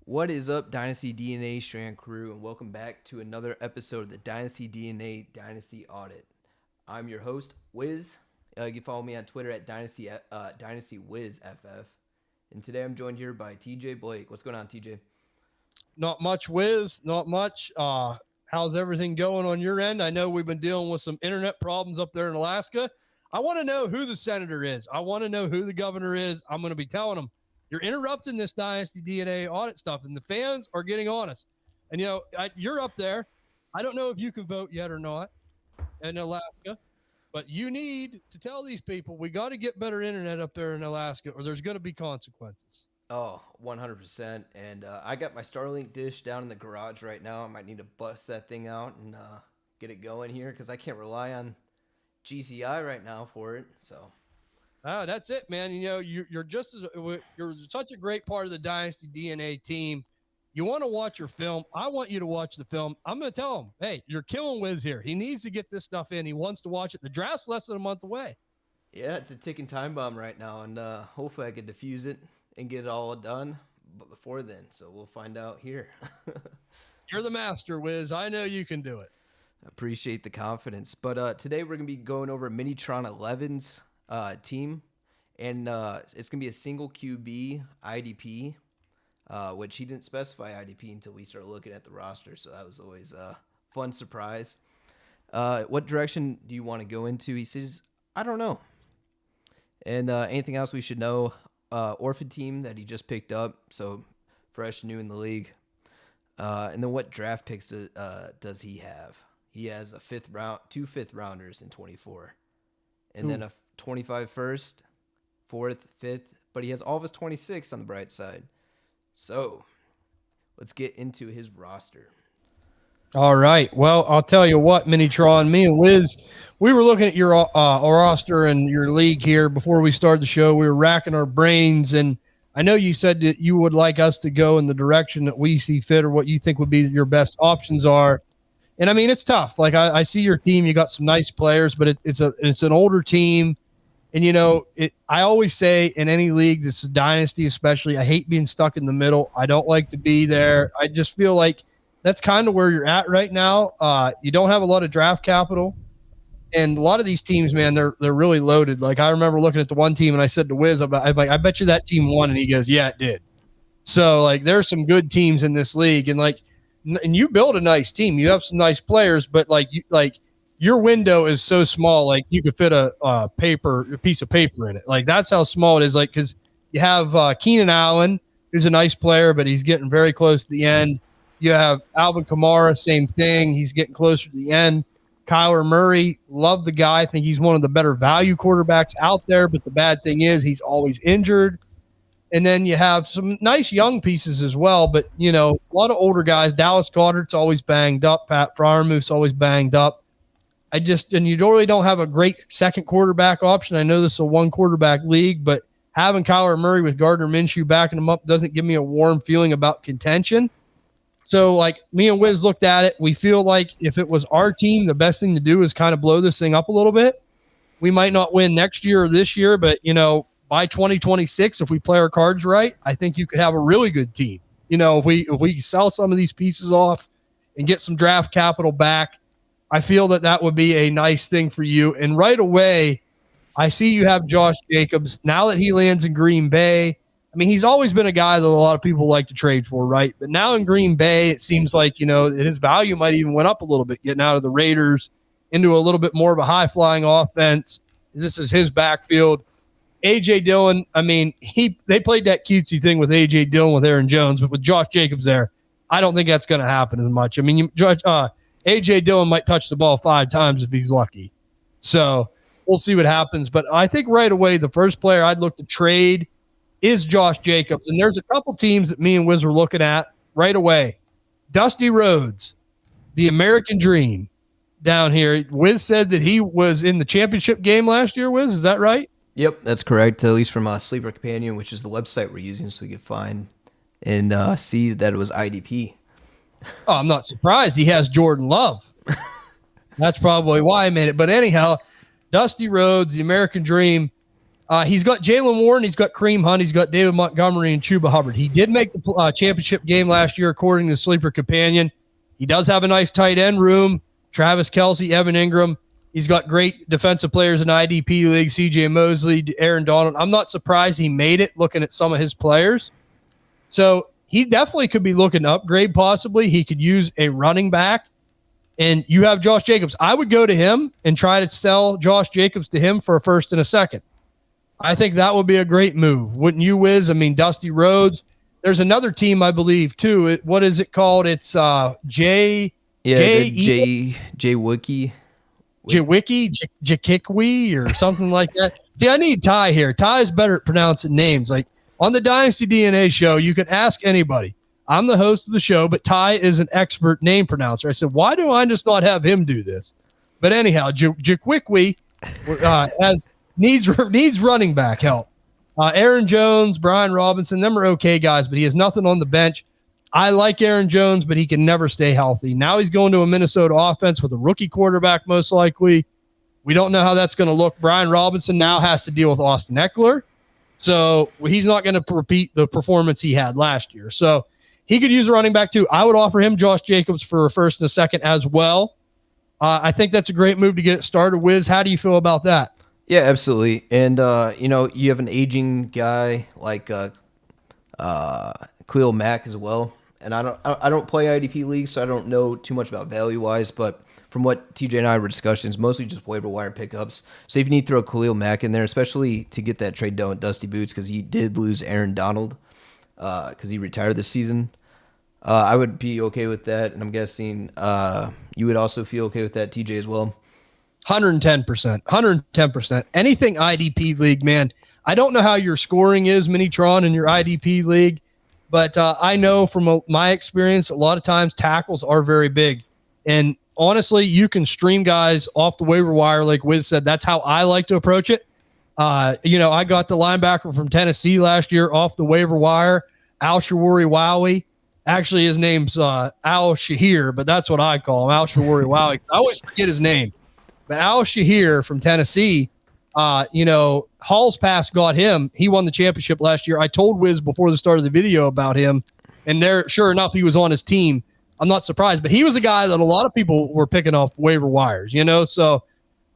What is up, Dynasty DNA Strand crew, and welcome back to another episode of the Dynasty DNA Dynasty Audit. I'm your host, Wizz. You can follow me on Twitter at Dynasty Wizz FF. And today I'm joined here by TJ Blake. What's going on, TJ? Not much, Wizz. Not much. How's everything going on your end? I know we've been dealing with some internet problems up there in Alaska. I want to know who the senator is. I want to know who the governor is. I'm going to be telling them, you're interrupting this Dynasty DNA audit stuff, and the fans are getting on us. And, you're up there. I don't know if you can vote yet or not in Alaska, but you need to tell these people we got to get better internet up there in Alaska, or there's going to be consequences. Oh, 100%. And I got my Starlink dish down in the garage right now. I might need to bust that thing out and get it going here because I can't rely on GCI right now for it. So. Oh, that's it, man. You're such a great part of the Dynasty DNA team. You want to watch your film. I want you to watch the film. I'm going to tell him, hey, you're killing Wizz here. He needs to get this stuff in. He wants to watch it. The draft's less than a month away. Yeah, it's a ticking time bomb right now, and hopefully I can defuse it and get it all done before then. So we'll find out here. You're the master, Wizz. I know you can do it. I appreciate the confidence. But today we're going to be going over Minitron 11's team, and it's gonna be a single QB IDP, which he didn't specify IDP until we started looking at the roster, so that was always a fun surprise. What direction do you want to go into? He says, I don't know. And anything else we should know? Orphan team that he just picked up, so fresh, new in the league. And then what draft picks does he have? He has two fifth rounders in 24, and then a 25 first, 4th, 5th, but he has all of his 26 on the bright side. So let's get into his roster. All right. Well, I'll tell you what, Minitron, me and Wizz, we were looking at your roster and your league here before we started the show. We were racking our brains, and I know you said that you would like us to go in the direction that we see fit or what you think would be your best options are. And I mean, it's tough. Like I see your team, you got some nice players, but it's an older team. And, I always say in any league, this is dynasty especially, I hate being stuck in the middle. I don't like to be there. I just feel like that's kind of where you're at right now. You don't have a lot of draft capital. And a lot of these teams, man, they're really loaded. Like I remember looking at the one team and I said to Wizz, I bet you that team won. And he goes, yeah, it did. So, like, there's some good teams in this league. And you build a nice team. You have some nice players, but, your window is so small, like you could fit a piece of paper in it. Like that's how small it is. Like, cause you have Keenan Allen, who's a nice player, but he's getting very close to the end. You have Alvin Kamara, same thing. He's getting closer to the end. Kyler Murray, love the guy. I think he's one of the better value quarterbacks out there, but the bad thing is he's always injured. And then you have some nice young pieces as well, but a lot of older guys. Dallas Goedert's always banged up. Pat Freiermuth's always banged up. And you really don't have a great second quarterback option. I know this is a one quarterback league, but having Kyler Murray with Gardner Minshew backing him up doesn't give me a warm feeling about contention. So, me and Wizz looked at it. We feel like if it was our team, the best thing to do is kind of blow this thing up a little bit. We might not win next year or this year, but, by 2026, if we play our cards right, I think you could have a really good team. If we sell some of these pieces off and get some draft capital back, I feel that would be a nice thing for you. And right away, I see you have Josh Jacobs. Now that he lands in Green Bay, I mean, he's always been a guy that a lot of people like to trade for, right? But now in Green Bay, it seems like, his value might even went up a little bit, getting out of the Raiders into a little bit more of a high-flying offense. This is his backfield. A.J. Dillon, I mean, they played that cutesy thing with A.J. Dillon with Aaron Jones, but with Josh Jacobs there, I don't think that's going to happen as much. I mean, A.J. Dillon might touch the ball 5 times if he's lucky. So we'll see what happens. But I think right away the first player I'd look to trade is Josh Jacobs. And there's a couple teams that me and Wizz were looking at right away. Dusty Rhodes, the American Dream down here. Wizz said that he was in the championship game last year, Wizz. Is that right? Yep, that's correct. At least from Sleeper Companion, which is the website we're using so we could find and see that it was IDP. Oh, I'm not surprised. He has Jordan Love. That's probably why I made it. But anyhow, Dusty Rhodes, the American Dream. He's got Jalen Warren, he's got Kareem Hunt, he's got David Montgomery and Chuba Hubbard. He did make the championship game last year, according to Sleeper Companion. He does have a nice tight end room. Travis Kelce, Evan Ingram. He's got great defensive players in IDP league, CJ Mosley, Aaron Donald. I'm not surprised he made it looking at some of his players. So he definitely could be looking to upgrade possibly. He could use a running back. And you have Josh Jacobs. I would go to him and try to sell Josh Jacobs to him for a first and a second. I think that would be a great move. Wouldn't you, Wiz? I mean, Dusty Rhodes. There's another team, I believe, too. What is it called? It's J Wiki. Jakikwi or something like that. See, I need Ty here. Ty's better at pronouncing names. Like on the Dynasty DNA show, you can ask anybody. I'm the host of the show, but Ty is an expert name pronouncer. I said, why do I just not have him do this? But anyhow, Jakikwi needs running back help. Aaron Jones, Brian Robinson, them are okay guys, but he has nothing on the bench. I like Aaron Jones, but he can never stay healthy. Now he's going to a Minnesota offense with a rookie quarterback, most likely. We don't know how that's going to look. Brian Robinson now has to deal with Austin Eckler. So he's not going to repeat the performance he had last year. So he could use a running back too. I would offer him Josh Jacobs for a first and a second as well. I think that's a great move to get it started. Wiz, how do you feel about that? Yeah, absolutely. And, you have an aging guy like Khalil Mack as well. And I don't play IDP leagues, so I don't know too much about value-wise, but from what TJ and I were discussing, it's mostly just waiver wire pickups. So if you need to throw Khalil Mack in there, especially to get that trade done with Dusty Boots, because he did lose Aaron Donald because he retired this season, I would be okay with that. And I'm guessing you would also feel okay with that, TJ, as well. 110%. 110%. Anything IDP league, man. I don't know how your scoring is, Minitron, in your IDP league, but I know from my experience, a lot of times tackles are very big. And honestly, you can stream guys off the waiver wire, like Wiz said. That's how I like to approach it. I got the linebacker from Tennessee last year off the waiver wire, Al-Shawari Wowie. Actually, his name's Al-Shahir, but that's what I call him, Al-Shawari Wowie. I always forget his name. But Al-Shahir from Tennessee, Hall's Pass got him. He won the championship last year. I told Wiz before the start of the video about him, and sure enough, he was on his team. I'm not surprised, but he was a guy that a lot of people were picking off waiver wires, so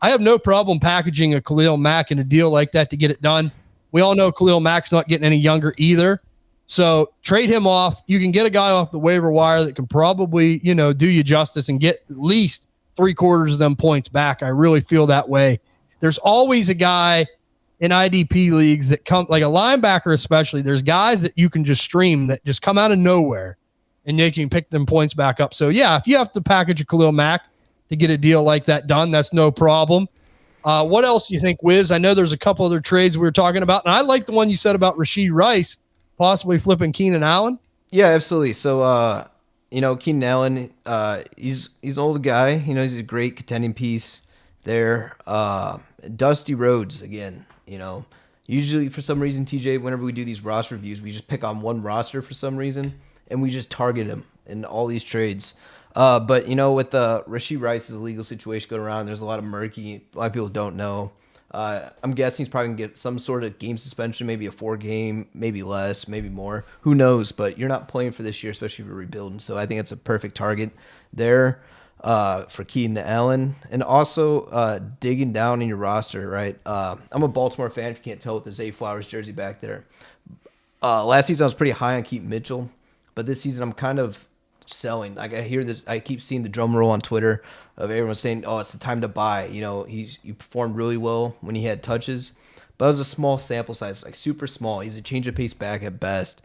I have no problem packaging a Khalil Mack in a deal like that to get it done. We all know Khalil Mack's not getting any younger either. So trade him off. You can get a guy off the waiver wire that can probably, do you justice and get at least 3/4 of them points back. I really feel that way. There's always a guy in IDP leagues that come, like a linebacker especially, there's guys that you can just stream that just come out of nowhere and they can pick them points back up. So, yeah, if you have to package a Khalil Mack to get a deal like that done, that's no problem. What else do you think, Wiz? I know there's a couple other trades we were talking about, and I like the one you said about Rashee Rice possibly flipping Keenan Allen. Yeah, absolutely. So, Keenan Allen, he's an old guy. He's a great contending piece there. Dusty Rhodes, again, usually for some reason, TJ, whenever we do these roster reviews, we just pick on one roster for some reason, and we just target him in all these trades. But, with the Rashee Rice's legal situation going around, there's a lot of people don't know. I'm guessing he's probably going to get some sort of game suspension, maybe a 4-game, maybe less, maybe more. Who knows? But you're not playing for this year, especially if you're rebuilding. So I think it's a perfect target there for Keenan Allen. And also digging down in your roster, right? I'm a Baltimore fan, if you can't tell, with the Zay Flowers jersey back there. Last season I was pretty high on Keaton Mitchell, but this season I'm kind of selling. Like I keep seeing the drum roll on Twitter of everyone saying, "Oh, it's the time to buy." He performed really well when he had touches, but it was a small sample size, like super small. He's a change of pace back at best,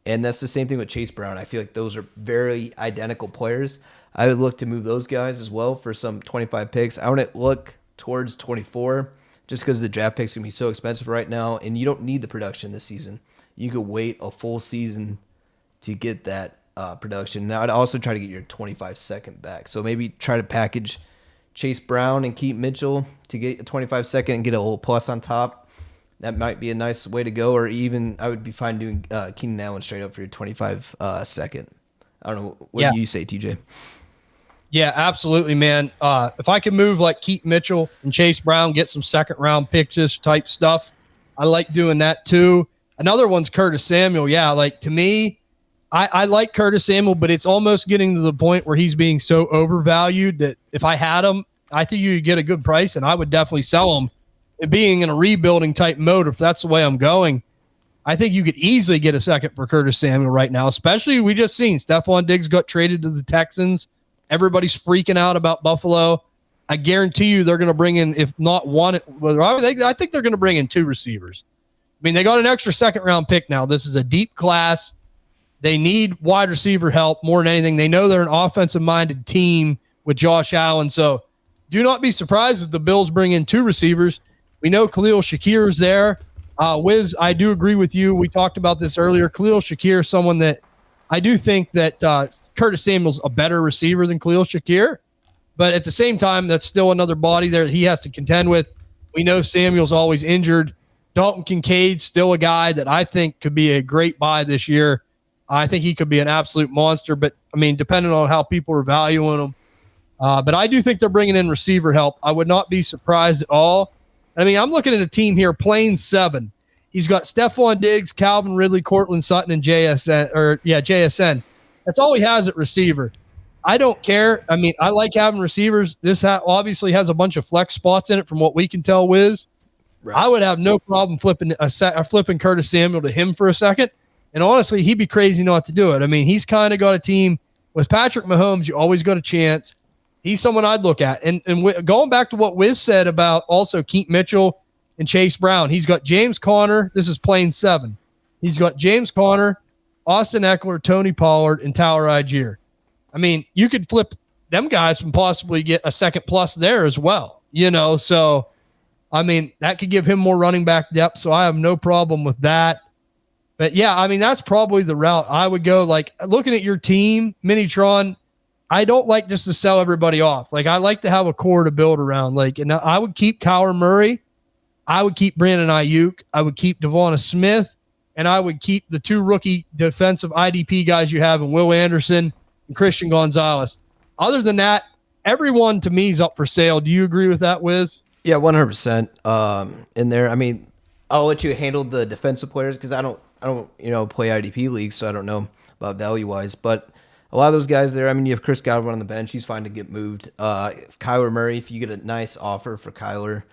and that's the same thing with Chase Brown. I feel like those are very identical players. I would look to move those guys as well for some 25 picks. I wouldn't look towards 24 just because the draft picks can be so expensive right now, and you don't need the production this season. You could wait a full season to get that production. Now I'd also try to get your 25 second back. So maybe try to package Chase Brown and Keaton Mitchell to get a 25 second and get a little plus on top. That might be a nice way to go. Or even I would be fine doing Keenan Allen straight up for your 25 second. I don't know. What do you say, TJ? Yeah, absolutely, man. If I could move like Keaton Mitchell and Chase Brown, get some second round picks type stuff, I like doing that too. Another one's Curtis Samuel. Yeah, like to me, I like Curtis Samuel, but it's almost getting to the point where he's being so overvalued that if I had him, I think you could get a good price, and I would definitely sell him. And being in a rebuilding type mode, if that's the way I'm going, I think you could easily get a second for Curtis Samuel right now, especially we just seen Stephon Diggs got traded to the Texans. Everybody's freaking out about Buffalo. I guarantee you they're going to bring in, if not one, I think they're going to bring in 2 receivers. I mean, they got an extra second-round pick now. This is a deep class. They need wide receiver help more than anything. They know they're an offensive-minded team with Josh Allen. So do not be surprised if the Bills bring in 2 receivers. We know Khalil Shakir is there. Wizz, I do agree with you. We talked about this earlier. Khalil Shakir is someone that I do think that Curtis Samuel's a better receiver than Khalil Shakir. But at the same time, that's still another body there that he has to contend with. We know Samuel's always injured. Dalton Kincaid's still a guy that I think could be a great buy this year. I think he could be an absolute monster. But, I mean, depending on how people are valuing him. But I do think they're bringing in receiver help. I would not be surprised at all. I mean, I'm looking at a team here, playing 7. He's got Stephon Diggs, Calvin Ridley, Cortland Sutton, and JSN. That's all he has at receiver. I don't care. I mean, I like having receivers. This obviously has a bunch of flex spots in it from what we can tell, Wiz. Right. I would have no problem flipping Curtis Samuel to him for a second. And honestly, he'd be crazy not to do it. I mean, he's kind of got a team with Patrick Mahomes. You always got a chance. He's someone I'd look at. And going back to what Wiz said about also Keith Mitchell and Chase Brown, he's got James Conner. This is playing 7. He's got James Conner, Austin Eckler, Tony Pollard, and Tyler Algier. I mean, you could flip them guys and possibly get a second plus there as well, So, I mean, that could give him more running back depth, so I have no problem with that. But, yeah, I mean, that's probably the route I would go. Like, looking at your team, Minitron, I don't like just to sell everybody off. Like, I like to have a core to build around. Like, and I would keep Kyler Murray. I would keep Brandon Ayuk. I would keep Devonta Smith. And I would keep the 2 rookie defensive IDP guys you have in Will Anderson and Christian Gonzalez. Other than that, everyone to me is up for sale. Do you agree with that, Wiz? Yeah, 100% in there. I mean, I'll let you handle the defensive players because I don't play IDP leagues, so I don't know about value-wise. But a lot of those guys there, I mean, you have Chris Godwin on the bench. He's fine to get moved. Kyler Murray, if you get a nice offer for Kyler,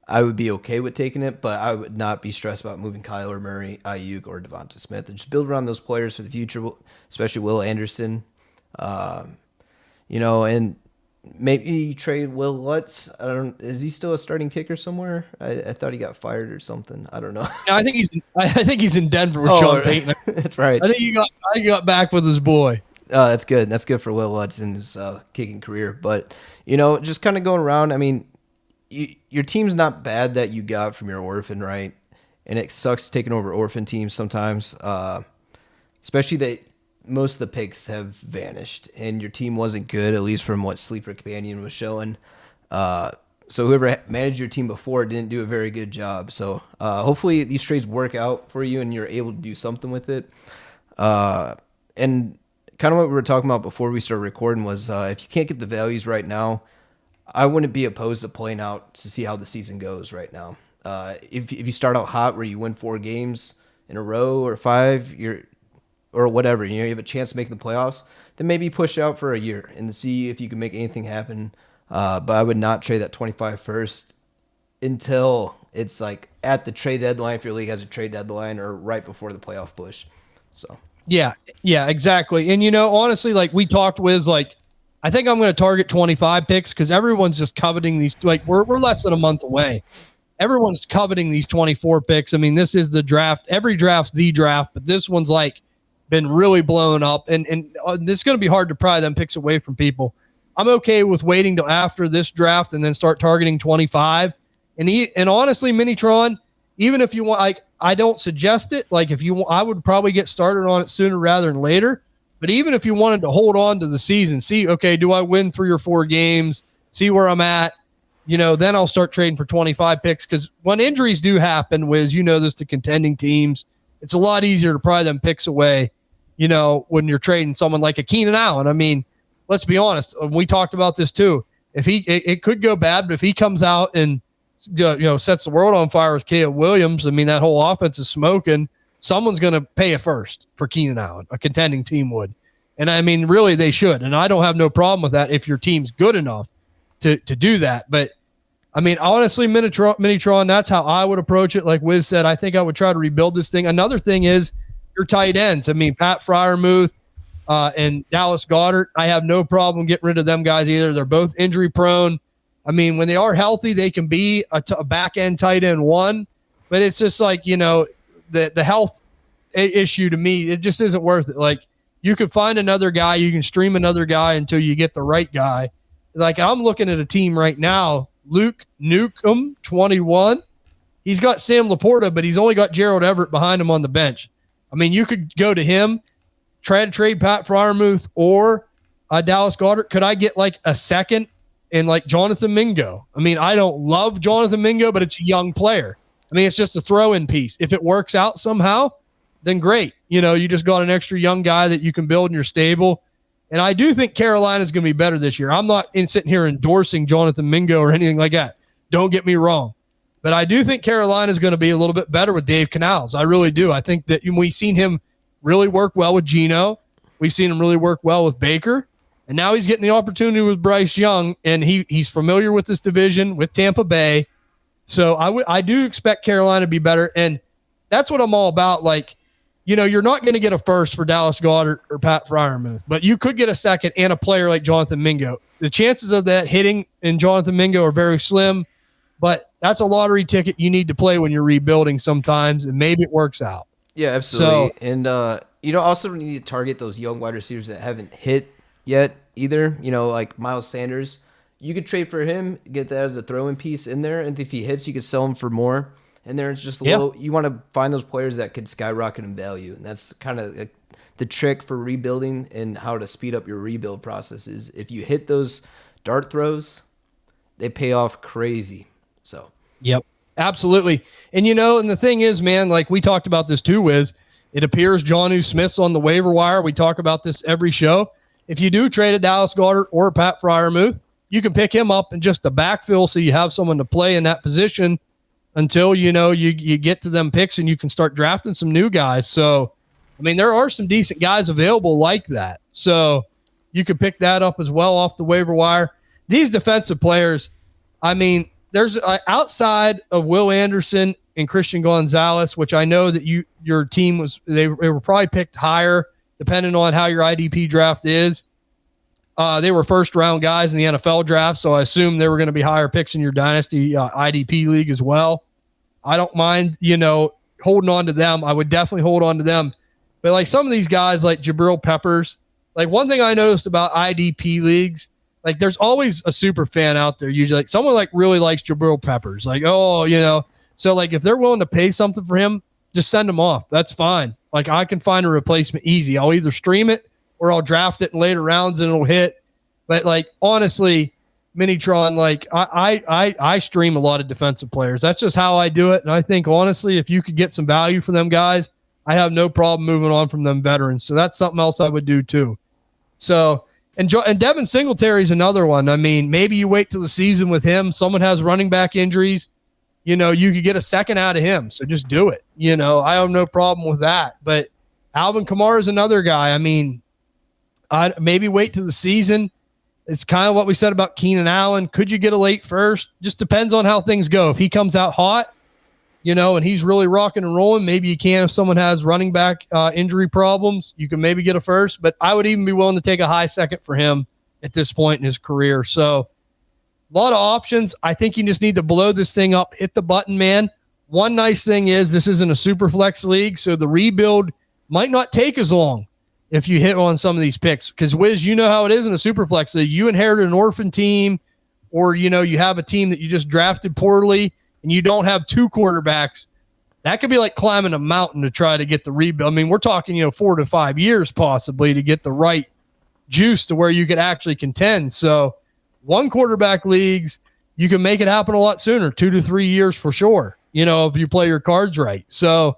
I would be okay with taking it, but I would not be stressed about moving Kyler Murray, Ayuk, or Devonta Smith. And just build around those players for the future, especially Will Anderson. And maybe you trade Will Lutz. Is he still a starting kicker somewhere? I thought he got fired or something. I don't know. No, I think he's in Denver with Sean Payton. That's right. I think he got back with his boy. That's good. That's good for Will Lutz in his kicking career. But just kind of going around. I mean, your team's not bad that you got from your orphan, right? And it sucks taking over orphan teams sometimes, especially that most of the picks have vanished and your team wasn't good, at least from what Sleeper Companion was showing. So whoever managed your team before didn't do a very good job. So hopefully these trades work out for you and you're able to do something with it. And kind of what we were talking about before we started recording was if you can't get the values right now, I wouldn't be opposed to playing out to see how the season goes right now. If you start out hot where you win 4 games in a row or 5, or whatever, you have a chance of making the playoffs, then maybe push out for a year and see if you can make anything happen. But I would not trade that 25 first until it's like at the trade deadline, if your league has a trade deadline, or right before the playoff push. So yeah, exactly. And honestly, like we talked with, like I think I'm going to target 25 picks because everyone's just coveting these. Like we're less than a month away. Everyone's coveting these 24 picks. I mean, this is the draft. Every draft's the draft, but this one's like been really blown up, and it's going to be hard to pry them picks away from people. I'm okay with waiting till after this draft and then start targeting 25. And honestly, Minitron, even if you want, like, I don't suggest it. Like, if you want, I would probably get started on it sooner rather than later. But even if you wanted to hold on to the season, see, okay, do I win 3 or 4 games? See where I'm at. Then I'll start trading for 25 picks because when injuries do happen, Wiz, this to contending teams, it's a lot easier to pry them picks away, when you're trading someone like a Keenan Allen. I mean, let's be honest. We talked about this too. If it could go bad, but if he comes out and sets the world on fire with Caleb Williams, I mean, that whole offense is smoking. Someone's going to pay a first for Keenan Allen, a contending team would. And I mean, really, they should. And I don't have no problem with that if your team's good enough to do that. But I mean, honestly, Minitron, that's how I would approach it. Like Wizz said, I think I would try to rebuild this thing. Another thing is your tight ends. I mean, Pat Freiermuth and Dallas Goedert, I have no problem getting rid of them guys either. They're both injury prone. I mean, when they are healthy, they can be a back-end tight end one. But it's just like, the health issue to me, it just isn't worth it. Like, you could find another guy, you can stream another guy until you get the right guy. Like, I'm looking at a team right now, Luke Newcomb, 21. He's got Sam Laporta, but he's only got Gerald Everett behind him on the bench. I mean, you could go to him, try to trade Pat Freiermuth or Dallas Goedert. Could I get like a second and like Jonathan Mingo? I mean, I don't love Jonathan Mingo, but it's a young player. I mean, it's just a throw-in piece. If it works out somehow, then great. You just got an extra young guy that you can build in your stable. And I do think Carolina's going to be better this year. I'm not sitting here endorsing Jonathan Mingo or anything like that. Don't get me wrong. But I do think Carolina's going to be a little bit better with Dave Canales. I really do. I think that we've seen him really work well with Geno. We've seen him really work well with Baker. And now he's getting the opportunity with Bryce Young, and he's familiar with this division, with Tampa Bay. So I do expect Carolina to be better, and that's what I'm all about. Like, you're not going to get a first for Dallas Goedert or Pat Freiermuth, but you could get a second and a player like Jonathan Mingo. The chances of that hitting in Jonathan Mingo are very slim, but that's a lottery ticket you need to play when you're rebuilding sometimes, and maybe it works out. Yeah, absolutely. So, and also need to target those young wide receivers that haven't hit yet either. Like Miles Sanders. You could trade for him, get that as a throw-in piece in there, and if he hits, you could sell him for more. And there it's just low. You want to find those players that could skyrocket in value, and that's kind of the trick for rebuilding and how to speed up your rebuild process. Is if you hit those dart throws, they pay off crazy. So. Yep, absolutely. And and the thing is, man, like we talked about this too, Wiz. It appears Jonnu Smith's on the waiver wire. We talk about this every show. If you do trade a Dallas Goedert or Pat Freiermuth, you can pick him up in just a backfill so you have someone to play in that position until, you get to them picks and you can start drafting some new guys. So, I mean, there are some decent guys available like that. So you could pick that up as well off the waiver wire. These defensive players, I mean, there's outside of Will Anderson and Christian Gonzalez, which I know that your team they were probably picked higher depending on how your IDP draft is. They were first-round guys in the NFL draft, so I assume they were going to be higher picks in your Dynasty IDP league as well. I don't mind, holding on to them. I would definitely hold on to them. But, like, some of these guys, like Jabril Peppers, like, one thing I noticed about IDP leagues, like, there's always a super fan out there, usually. Like, someone, like, really likes Jabril Peppers. Like, So, like, if they're willing to pay something for him, just send him off. That's fine. Like, I can find a replacement easy. I'll either stream it or I'll draft it in later rounds and it'll hit. But like, honestly, Minitron, like I stream a lot of defensive players. That's just how I do it. And I think honestly, if you could get some value for them guys, I have no problem moving on from them veterans. So that's something else I would do too. So, and Devin Singletary is another one. I mean, maybe you wait till the season with him. Someone has running back injuries. You could get a second out of him. So just do it. I have no problem with that. But Alvin Kamara is another guy. I mean, I'd maybe wait till the season. It's kind of what we said about Keenan Allen. Could you get a late first? Just depends on how things go. If he comes out hot, and he's really rocking and rolling, maybe you can. If someone has running back injury problems, you can maybe get a first. But I would even be willing to take a high second for him at this point in his career. So a lot of options. I think you just need to blow this thing up, hit the button, man. One nice thing is this isn't a super flex league, so the rebuild might not take as long if you hit on some of these picks. Because, Wiz, you know how it is in a super flex league. You inherited an orphan team, or, you have a team that you just drafted poorly and you don't have two quarterbacks. That could be like climbing a mountain to try to get the rebuild. I mean, we're talking, 4 to 5 years possibly to get the right juice to where you could actually contend. So one quarterback leagues, you can make it happen a lot sooner, 2 to 3 years for sure, if you play your cards right. So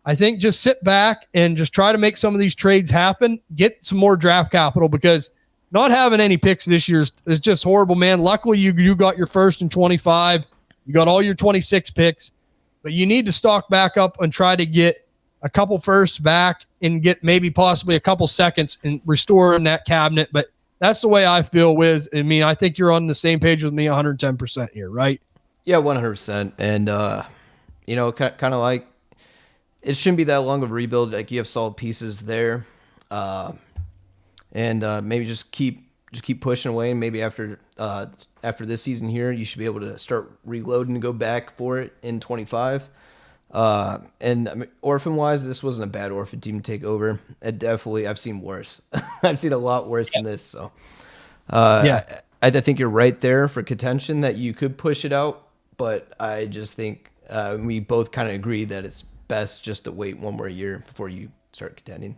I think just sit back and just try to make some of these trades happen, get some more draft capital, because not having any picks this year is just horrible, man. Luckily, you got your first and 25. You got all your 26 picks, but you need to stock back up and try to get a couple firsts back and get maybe possibly a couple seconds and restoring that cabinet. But that's the way I feel, Wiz. I mean, I think you're on the same page with me 110% here, right? Yeah, 100%. And, kind of like it shouldn't be that long of a rebuild. Like you have solid pieces there. Maybe just keep pushing away. And maybe after this season here, you should be able to start reloading and go back for it in 25. Orphan wise, this wasn't a bad orphan team to take over. I've seen worse. I've seen a lot worse than this. So, I think you're right there for contention that you could push it out, but I just think we both kind of agree that it's best just to wait one more year before you start contending.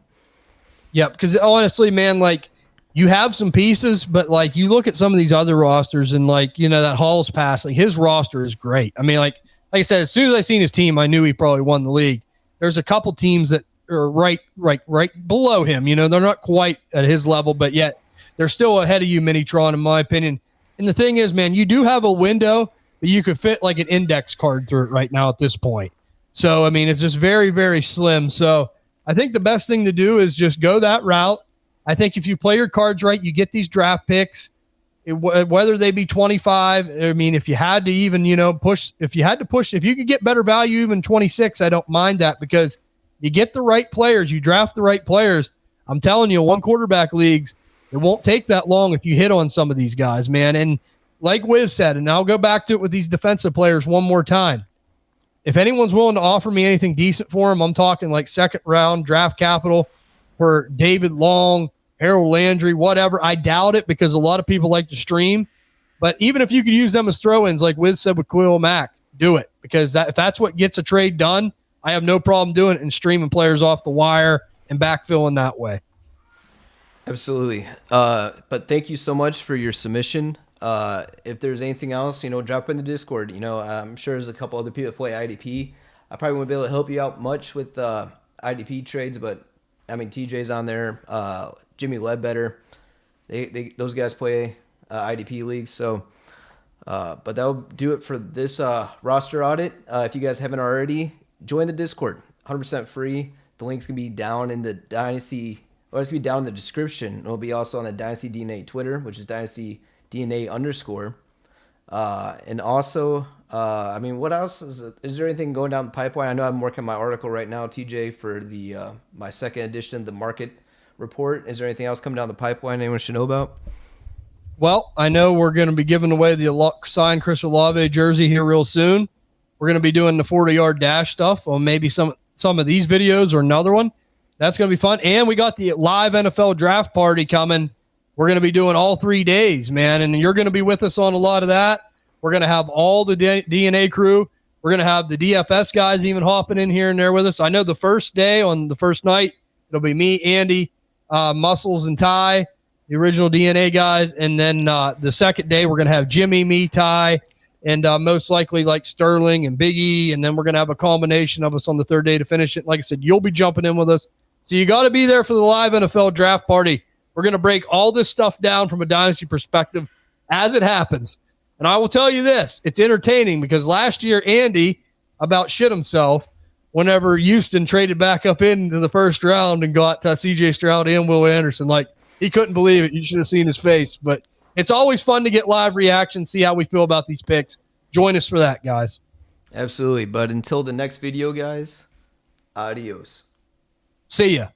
Yeah, because honestly, man, like you have some pieces, but like you look at some of these other rosters and like, that Hall's pass, like his roster is great. I mean, like I said, as soon as I seen his team, I knew he probably won the league. There's a couple teams that are right below him. They're not quite at his level, but yet they're still ahead of you, Minitron, in my opinion. And the thing is, man, you do have a window that you could fit like an index card through it right now at this point. So, I mean, it's just very, very slim. So I think the best thing to do is just go that route. I think if you play your cards right, you get these draft picks, whether they be 25. I mean, if you had to even, push, if you could get better value, even 26, I don't mind that because you get the right players, you draft the right players. I'm telling you, one quarterback leagues, it won't take that long if you hit on some of these guys, man. And like Wizz said, and I'll go back to it with these defensive players one more time. If anyone's willing to offer me anything decent for them, I'm talking like second round draft capital for David Long, Harold Landry, whatever. I doubt it because a lot of people like to stream. But even if you could use them as throw-ins, like Wiz said with Quill Mack, do it. Because if that's what gets a trade done, I have no problem doing it and streaming players off the wire and backfilling that way. Absolutely. But thank you so much for your submission. If there's anything else, drop in the Discord. I'm sure there's a couple other people that play IDP. I probably won't be able to help you out much with IDP trades, but I mean, TJ's on there. Jimmy Ledbetter, those guys play IDP leagues. So, but that'll do it for this roster audit. If you guys haven't already, join the Discord. 100% free. The link's gonna be down in the Dynasty. Or it's gonna be down in the description. It'll be also on the Dynasty DNA Twitter, which is Dynasty DNA _. And also, what else is there anything going down the pipeline? I know I'm working my article right now, TJ, for the my second edition of the market report. Is there anything else coming down the pipeline anyone should know about? Well, I know we're going to be giving away the signed Chris Olave jersey here real soon. We're going to be doing the 40-yard dash stuff on maybe some of these videos or another one. That's going to be fun. And we got the live NFL draft party coming. We're going to be doing all 3 days, man, and you're going to be with us on a lot of that. We're going to have all the DNA crew. We're going to have the DFS guys even hopping in here and there with us. I know the first day, on the first night, it'll be me, Andy, Muscles, and Ty, the original DNA guys. And then the second day, we're going to have Jimmy, me, Ty, and most likely like Sterling and Big E. And then we're going to have a combination of us on the third day to finish it. Like I said, you'll be jumping in with us. So you got to be there for the live NFL draft party. We're going to break all this stuff down from a Dynasty perspective as it happens. And I will tell you this, it's entertaining because last year, Andy about shit himself whenever Houston traded back up into the first round and got CJ Stroud and Will Anderson. Like, he couldn't believe it. You should have seen his face. But it's always fun to get live reactions, see how we feel about these picks. Join us for that, guys. Absolutely. But until the next video, guys, adios. See ya.